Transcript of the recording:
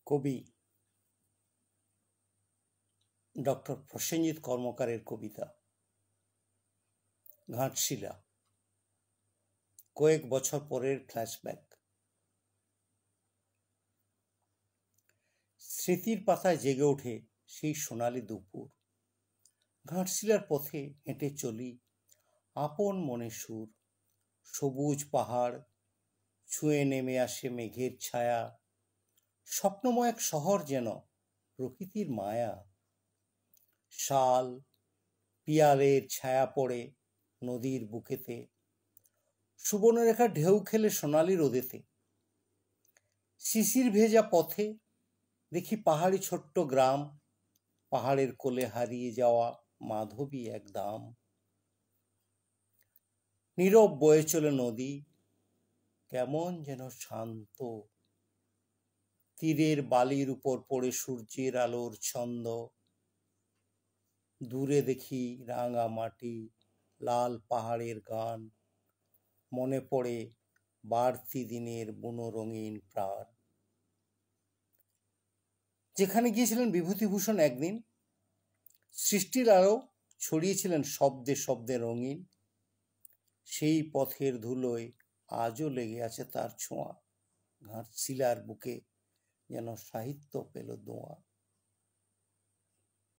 কবি ডক্টর প্রসেনজিৎ কর্মকারের কবিতা ঘাটশিলা। কয়েক বছর পরের ফ্ল্যাশব্যাক। স্মৃতির পাতায় জেগে ওঠে সেই সোনালি দুপুর। ঘাটশিলার পথে হেঁটে চলি, আপন মনে সুর। সবুজ পাহাড় ছুঁয়ে নেমে আসে মেঘের ছায়া। স্বপ্নময় এক শহর যেন প্রকৃতির মায়া। শাল পিয়ালের ছায়া পড়ে নদীর বুকেতে, সুবর্ণরেখা ঢেউ খেলে সোনালি রোদেতে। শিশির ভেজা পথে দেখি পাহাড়ি ছোট্ট গ্রাম, পাহাড়ের কোলে হারিয়ে যাওয়া মাধবী এক দাম। নীরব বয়ে চলে নদী, কেমন যেন শান্ত। তীরের বালির উপর পড়ে সূর্যের আলোর ছন্দ। দূরে দেখি রাঙা মাটি, লাল পাহাড়ের গান। মনে পড়ে বাড়তি দিনের বুনো রঙিন প্রাণ। যেখানে গিয়েছিলেন বিভূতিভূষণ একদিন, সৃষ্টির আলো ছড়িয়েছিলেন শব্দে শব্দে রঙিন। সেই পথের ধুলোয় আজও লেগে আছে তার ছোঁয়া। ঘাটশিলার বুকে যেন সাহিত্য পেল দোয়া।